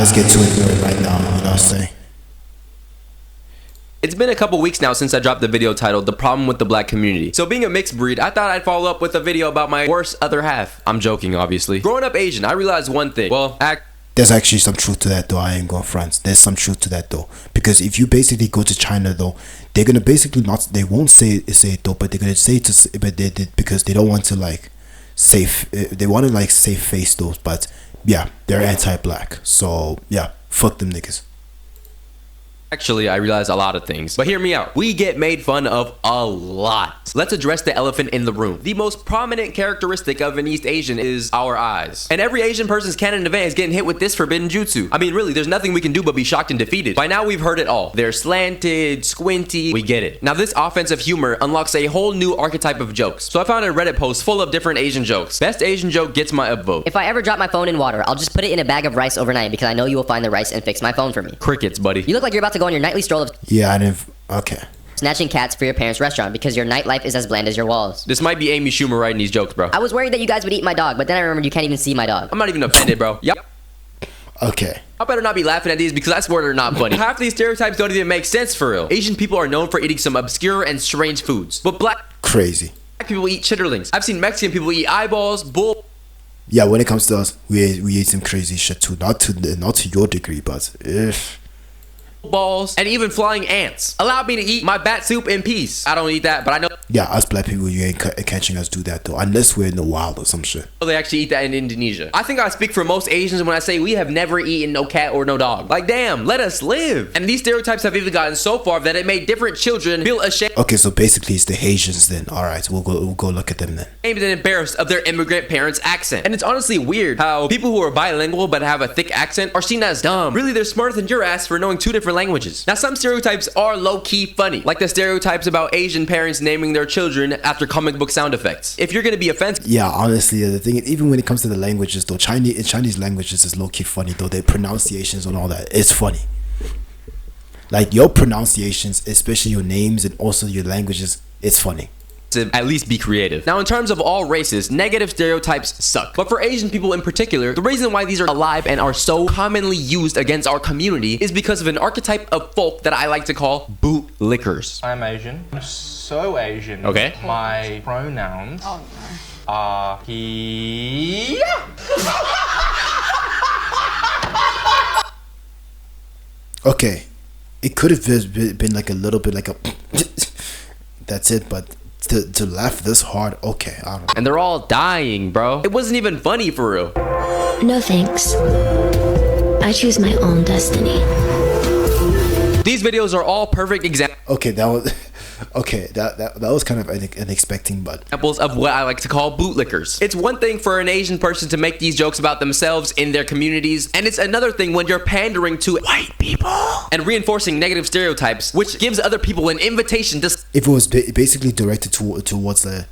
let's get to it right now. You know what I'm saying? It's been a couple weeks now since I dropped the video titled The Problem with the Black Community. So being a mixed breed, I thought I'd follow up with a video about my worst other half. I'm joking, obviously. Growing up Asian, I realized one thing. Well, there's actually some truth to that though. I ain't going front. There's some truth to that though. Because if you basically go to China though, they're gonna basically not, they won't say it though, but they're gonna say it but they because they don't want to like they want to like save face though. But yeah, they're anti-black. So yeah, fuck them niggas. Actually, I realize a lot of things, but hear me out. We get made fun of a lot. Let's address the elephant in the room. The most prominent characteristic of an East Asian is our eyes. And every Asian person's canon event is getting hit with this forbidden jutsu. I mean, really, there's nothing we can do but be shocked and defeated. By now, we've heard it all. They're slanted, squinty, we get it. Now, this offensive humor unlocks a whole new archetype of jokes. So I found a Reddit post full of different Asian jokes. Best Asian joke gets my upvote. If I ever drop my phone in water, I'll just put it in a bag of rice overnight because I know you will find the rice and fix my phone for me. Crickets, buddy. You look like you're about to go on your nightly stroll of yeah, I didn't. Okay. snatching cats for your parents' restaurant because your nightlife is as bland as your walls. This might be Amy Schumer writing these jokes, bro. I was worried that you guys would eat my dog, but then I remembered you can't even see my dog. I'm not even offended, bro. Yep. Okay. I better not be laughing at these because I swear they're not funny. Half these stereotypes don't even make sense for real. Asian people are known for eating some obscure and strange foods, but black people eat chitterlings. I've seen Mexican people eat eyeballs, bull. Yeah, when it comes to us, we eat some crazy shit too. Not to your degree, but if. Balls, and even flying ants. Allow me to eat my bat soup in peace. I don't eat that, but I know. Yeah, us black people, you ain't catching us do that though, unless we're in the wild or some shit. They actually eat that in Indonesia. I think I speak for most Asians when I say we have never eaten no cat or no dog. Like, damn, let us live. And these stereotypes have even gotten so far that it made different children feel ashamed. Okay, so basically it's the Haitians then. All right, we'll go look at them then. And embarrassed of their immigrant parents' accent. And it's honestly weird how people who are bilingual but have a thick accent are seen as dumb. Really, they're smarter than your ass for knowing 2 different languages. Now, some stereotypes are low-key funny, like the stereotypes about Asian parents naming their children after comic book sound effects. If you're gonna be offensive, yeah, honestly, the thing, even when it comes to the languages though, Chinese languages is low-key funny though. Their pronunciations and all that, it's funny. Like your pronunciations, especially your names and also your languages, it's funny. At least be creative. Now, in terms of all races, negative stereotypes suck. But for Asian people in particular, the reason why these are alive and are so commonly used against our community is because of an archetype of folk that I like to call bootlickers. I'm Asian. I'm so Asian. Okay. My pronouns are he. Okay. It could have been like a little bit like a that's it, but to laugh this hard, okay, I don't know. And they're all dying, bro. It wasn't even funny for real. No thanks. I choose my own destiny. These videos are all perfect examples. Okay, that was okay. That was kind of unexpected, but examples of what I like to call bootlickers. It's one thing for an Asian person to make these jokes about themselves in their communities, and it's another thing when you're pandering to white people and reinforcing negative stereotypes, which gives other people an invitation to. If it was basically directed towards the,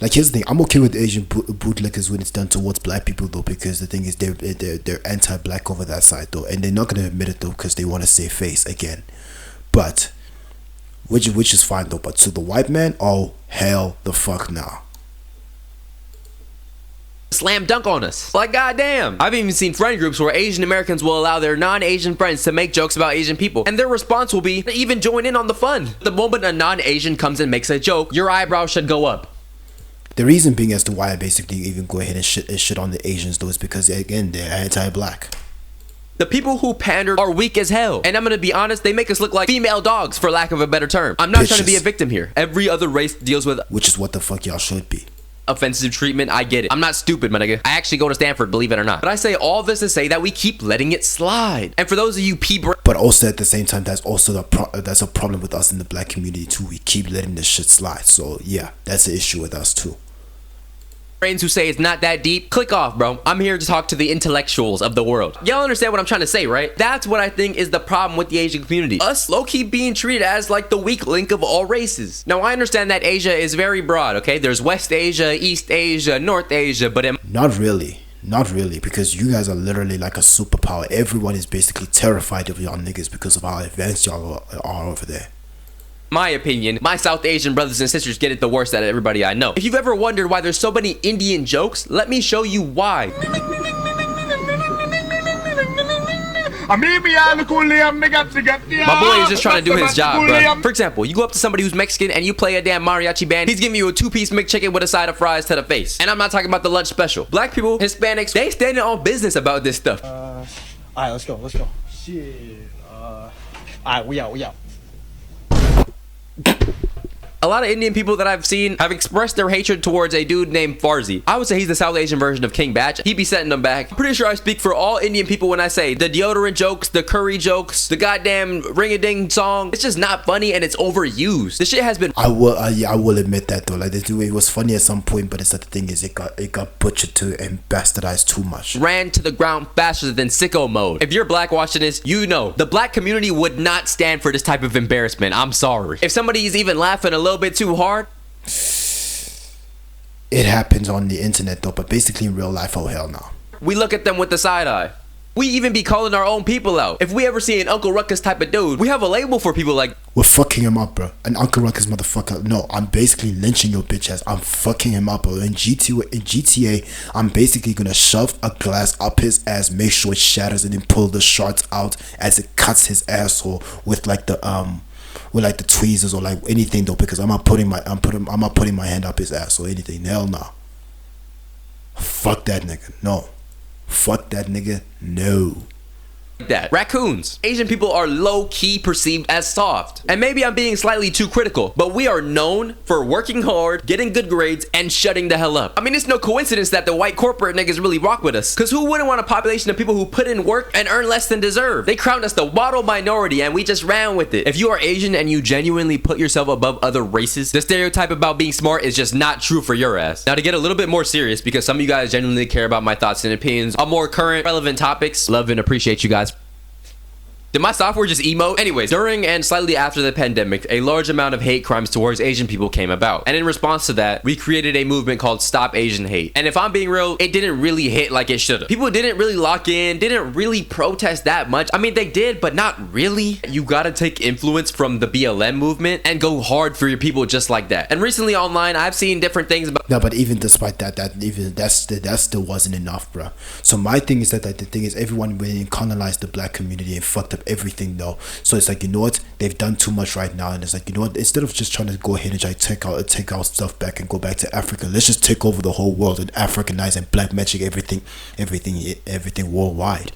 like, here's the thing, I'm okay with Asian bootlickers when it's done towards black people though, because the thing is they're anti-black over that side though, and they're not gonna admit it though because they want to save face again, but. Which is fine though, but to the white man, oh hell the fuck now. Slam dunk on us. Like, goddamn. I've even seen friend groups where Asian Americans will allow their non-Asian friends to make jokes about Asian people, and their response will be to even join in on the fun. The moment a non-Asian comes and makes a joke, your eyebrow should go up. The reason being as to why I basically even go ahead and shit on the Asians though is because again they're anti-black. The people who pander are weak as hell. And I'm gonna be honest, they make us look like female dogs, for lack of a better term. I'm not trying to be a victim here. Every other race deals with, which is what the fuck y'all should be, offensive treatment. I get it. I'm not stupid, my nigga. I actually go to Stanford, believe it or not. But I say all this to say that we keep letting it slide. And for those of you but also at the same time, that's also that's a problem with us in the black community too. We keep letting this shit slide. So yeah, that's an issue with us too. Friends who say it's not that deep, click off, bro. I'm here to talk to the intellectuals of the world. Y'all understand what I'm trying to say, right? That's what I think is the problem with the Asian community. Us low-key being treated as like the weak link of all races. Now, I understand that Asia is very broad, okay? There's West Asia, East Asia, North Asia, but not really, because you guys are literally like a superpower. Everyone is basically terrified of y'all niggas because of how advanced y'all are over there. My opinion, my South Asian brothers and sisters get it the worst out of everybody I know. If you've ever wondered why there's so many Indian jokes, let me show you why. My boy is just trying to do his job, bro. For example, you go up to somebody who's Mexican and you play a damn mariachi band. He's giving you a 2-piece McChicken with a side of fries to the face. And I'm not talking about the lunch special. Black people, Hispanics, they standing on business about this stuff. Alright, let's go. Shit. Alright, we out. A lot of Indian people that I've seen have expressed their hatred towards a dude named Farzi. I would say he's the South Asian version of King Batch. He'd be setting them back. I'm pretty sure I speak for all Indian people when I say the deodorant jokes, the curry jokes, the goddamn ring-a-ding song. It's just not funny and it's overused. This shit has been... I will admit that though. Like, it was funny at some point, but it's that the thing is, it got butchered to and bastardized too much. Ran to the ground faster than sicko mode. If you're black watching this, you know the black community would not stand for this type of embarrassment. I'm sorry. If somebody is even laughing a little bit too hard, it happens on the internet though, but basically in real life, oh hell no. We look at them with the side eye. We even be calling our own people out. If we ever see an Uncle Ruckus type of dude, we have a label for people like... We're fucking him up, bro. An Uncle Ruckus motherfucker. No, I'm basically lynching your bitch ass. I'm fucking him up, bro. In GTA, I'm basically gonna shove a glass up his ass, make sure it shatters, and then pull the shards out as it cuts his asshole with like the tweezers or like anything though, because I'm not putting my hand up his ass or anything. Hell no. Fuck that nigga. No. Fuck that nigga. No. That raccoons, Asian people are low-key perceived as soft, and maybe I'm being slightly too critical, but we are known for working hard, getting good grades, and shutting the hell up. I mean, it's no coincidence that the white corporate niggas really rock with us, because who wouldn't want a population of people who put in work and earn less than deserve? They crowned us the waddle minority and we just ran with it. If you are Asian and you genuinely put yourself above other races, the stereotype about being smart is just not true for your ass. Now, to get a little bit more serious, because some of you guys genuinely care about my thoughts and opinions on more current relevant topics, love and appreciate you guys. Did my software just emote? Anyways, during and slightly after the pandemic, a large amount of hate crimes towards Asian people came about. And in response to that, we created a movement called Stop Asian Hate. And if I'm being real, it didn't really hit like it should have. People didn't really lock in, didn't really protest that much. I mean, they did, but not really. You gotta take influence from the BLM movement and go hard for your people just like that. And recently online, I've seen different things about... No, but even despite that still wasn't enough, bro. So my thing is that the thing is, everyone went and colonized the black community and fucked up everything though. So it's like, you know what, they've done too much right now, and it's like, you know what, instead of just trying to go ahead and try to take our stuff back and go back to Africa, let's just take over the whole world and Africanize and black magic everything worldwide.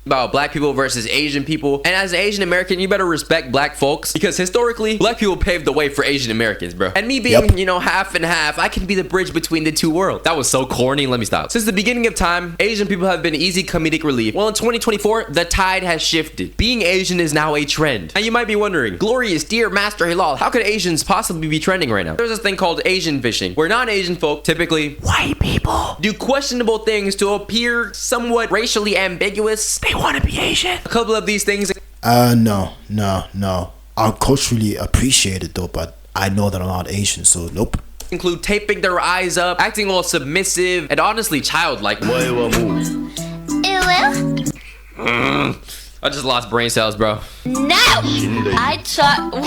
About black people versus Asian people. And as an Asian American, you better respect black folks, because historically, black people paved the way for Asian Americans, bro. And me being, you know, half and half, I can be the bridge between the two worlds. That was so corny. Let me stop. Since the beginning of time, Asian people have been easy comedic relief. Well, in 2024, the tide has shifted. Being Asian is now a trend. And you might be wondering, glorious dear Master Hilal, how could Asians possibly be trending right now? There's this thing called Asian fishing, where non-Asian folk, typically white people, do questionable things to appear somewhat racially ambiguous. They want to be Asian. A couple of these things... No. I'll culturally appreciate it though, but I know that I'm not Asian, so nope. Include taping their eyes up, acting all submissive, and honestly childlike. I just lost brain cells, bro. No! I taught one.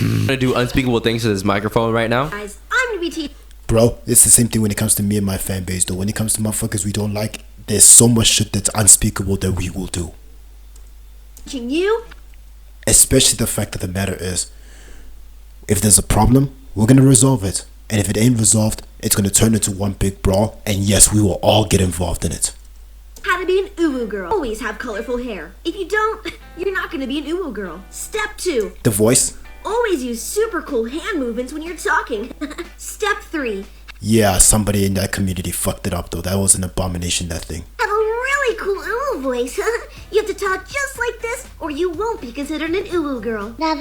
I'm gonna do unspeakable things to this microphone right now. Guys, I'm gonna be teaching. Bro, it's the same thing when it comes to me and my fan base though. When it comes to motherfuckers we don't like, there's so much shit that's unspeakable that we will do. You? Especially the fact of the matter is, if there's a problem, we're gonna resolve it. And if it ain't resolved, it's gonna turn into one big brawl, and yes, we will all get involved in it. How to be an uwu girl. Always have colorful hair. If you don't, you're not gonna be an uwu girl. Step 2. The voice? Always use super cool hand movements when you're talking. Step 3. Yeah, somebody in that community fucked it up though. That was an abomination, that thing. Have a really cool uwu voice. You have to talk just like this, or you won't be considered an uwu girl. Now,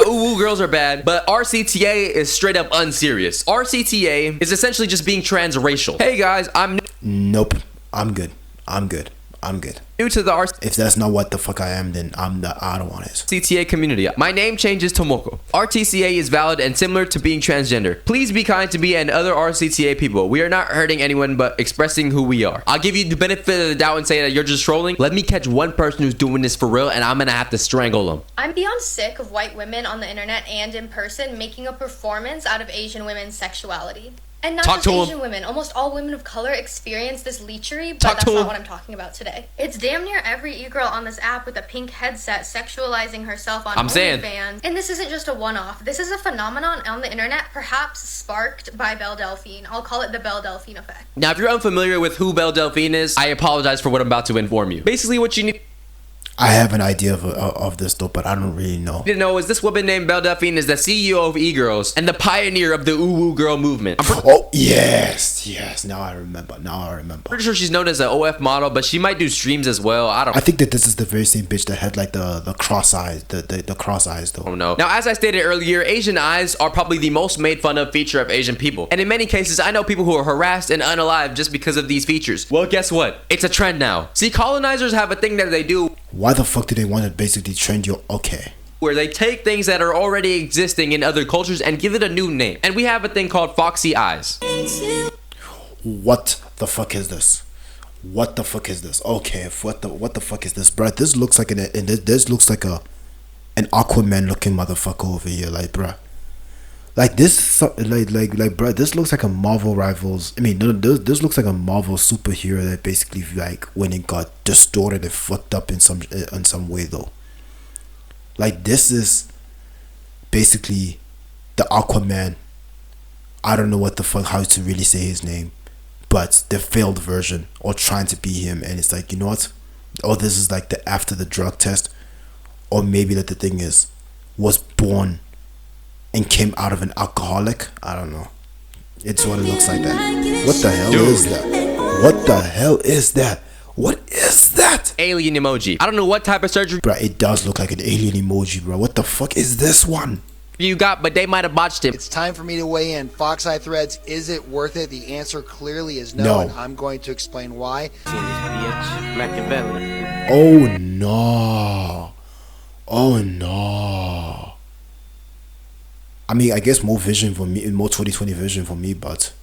uwu girls are bad, but RCTA is straight up unserious. RCTA is essentially just being transracial. Hey guys, Nope. I'm good. New to the If that's not what the fuck I am, then I don't want it. RCTA community. My name change is Tomoko. RTCA is valid and similar to being transgender. Please be kind to me and other RCTA people. We are not hurting anyone but expressing who we are. I'll give you the benefit of the doubt and say that you're just trolling. Let me catch one person who's doing this for real and I'm gonna have to strangle them. I'm beyond sick of white women on the internet and in person making a performance out of Asian women's sexuality. And not Talk just to 'em. Asian women. Almost all women of color experience this leechery, but Talk that's to not 'em. what I'm talking about today. It's damn near every e-girl on this app with a pink headset sexualizing herself on I'm saying. OnlyFans. And this isn't just a one-off. This is a phenomenon on the internet, perhaps sparked by Belle Delphine. I'll call it the Belle Delphine effect. Now, if you're unfamiliar with who Belle Delphine is, I apologize for what I'm about to inform you. Basically, what you need I have an idea of this though, but I don't really know. to know is this woman named Belle Delphine is the CEO of e-girls and the pioneer of the ooh-woo girl movement. I'm Oh yes. Now I remember. pretty sure she's known as an OF model, but she might do streams as well. I don't I think that this is the very same bitch that had like the cross eyes, the cross eyes though. know. Now, as I stated earlier, Asian eyes are probably the most made fun of feature of Asian people. And in many cases, I know people who are harassed and unalive just because of these features. Well, guess what? It's a trend now. See, colonizers have a thing that they do Why the fuck do they want to basically trend your okay? where they take things that are already existing in other cultures and give it a new name. And we have a thing called foxy eyes. What the fuck is this? What the fuck is this? Okay, what the fuck is this, bruh? This looks like this looks like an Aquaman looking motherfucker over here, like bruh. Like this, like bruh. This looks like a Marvel Rivals. I mean, no, this looks like a Marvel superhero that basically like when it got distorted and fucked up in some way though. Like this is basically the Aquaman. I don't know what the fuck how to really say his name, but the failed version or trying to be him, and it's like, you know what? Oh, this is like the after the drug test, or maybe that the thing is was born and came out of an alcoholic. I don't know. It's what it looks like that. What the hell is that? What the hell is that? What is that? Alien emoji. I don't know what type of surgery Bruh, it does look like an alien emoji, bro. What the fuck is this one? you got, but they might have botched it. It's time for me to weigh in. Fox Eye Threads, is it worth it? The answer clearly is no, No. and I'm going to explain why. Oh no. Oh no. I mean, I guess more vision for me, more 2020 vision for me, but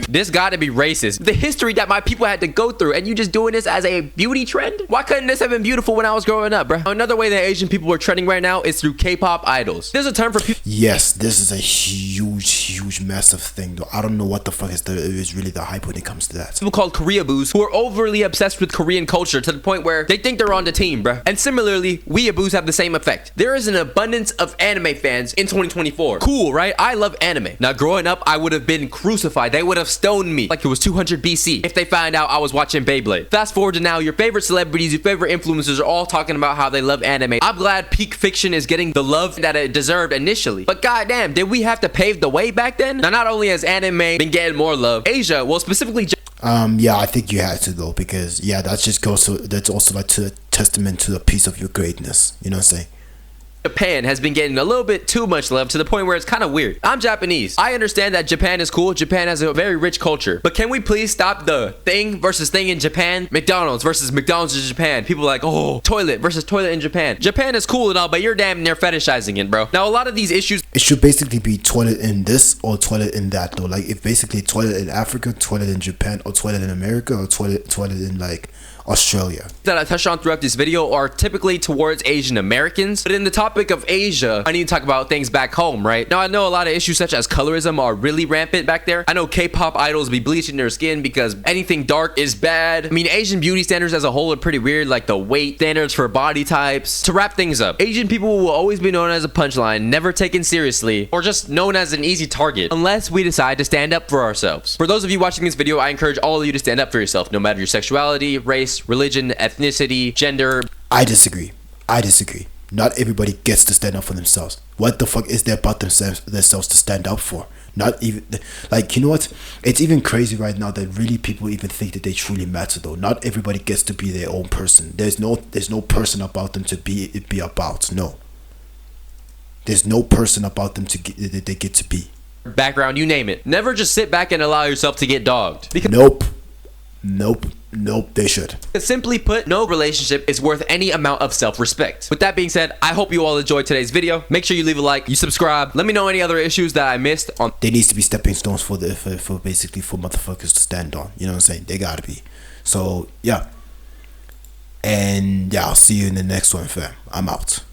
This gotta be racist. The history that my people had to go through, and you just doing this as a beauty trend? Why couldn't this have been beautiful when I was growing up, bruh? Another way that Asian people are trending right now is through K-pop idols. There's a term for people. yes, this is a huge, massive thing though. I don't know what the fuck is really the hype when it comes to that. People called Koreaboos who are overly obsessed with Korean culture to the point where they think they're on the team, bruh. And similarly, weeaboos have the same effect. There is an abundance of anime fans in 2024. Cool, right? I love anime. Now, growing up, I would have been crucified. They would have stoned me like it was 200 BC if they found out I was watching Beyblade. Fast forward to now, your favorite celebrities, your favorite influencers are all talking about how they love anime. I'm glad peak fiction is getting the love that it deserved initially. But goddamn, did we have to pave the way back then? Now, not only has anime been getting more love, Asia, well, specifically Yeah, I think you had to though, because yeah, that just goes to, that's also like to a testament to a piece of your greatness. You know what I'm saying? Japan has been getting a little bit too much love to the point where it's kind of weird. I'm Japanese. I understand that Japan is cool. Japan has a very rich culture. But can we please stop the thing versus thing in Japan? McDonald's versus McDonald's in Japan. People are like, oh, toilet versus toilet in Japan. Japan is cool and all, but you're damn near fetishizing it, bro. Now, a lot of these issues It should basically be toilet in this or toilet in that though. Like if basically toilet in Africa, toilet in Japan, or toilet in America, or toilet in like Australia. that I touched on throughout this video are typically towards Asian Americans. But in the topic of Asia, I need to talk about things back home, right? Now, I know a lot of issues such as colorism are really rampant back there. I know K-pop idols be bleaching their skin because anything dark is bad. I mean, Asian beauty standards as a whole are pretty weird, like the weight standards for body types. To wrap things up, Asian people will always be known as a punchline, never taken seriously, or just known as an easy target, unless we decide to stand up for ourselves. For those of you watching this video, I encourage all of you to stand up for yourself, no matter your sexuality, race, religion, ethnicity, gender. I disagree. Not everybody gets to stand up for themselves. What the fuck is there about themselves to stand up for? Not even, like, you know what? It's even crazy right now that really people even think that they truly matter though. Not everybody gets to be their own person. There's no person about them to be about. No. There's no person about them that they get to be. Background, you name it. Never just sit back and allow yourself to get dogged. Because Nope, they should. simply put, no relationship is worth any amount of self-respect. With that being said, I hope you all enjoyed today's video. Make sure you leave a like, you subscribe. Let me know any other issues that I missed on. There needs to be stepping stones for basically for motherfuckers to stand on. You know what I'm saying? They gotta be. So yeah. And yeah, I'll see you in the next one, fam. I'm out.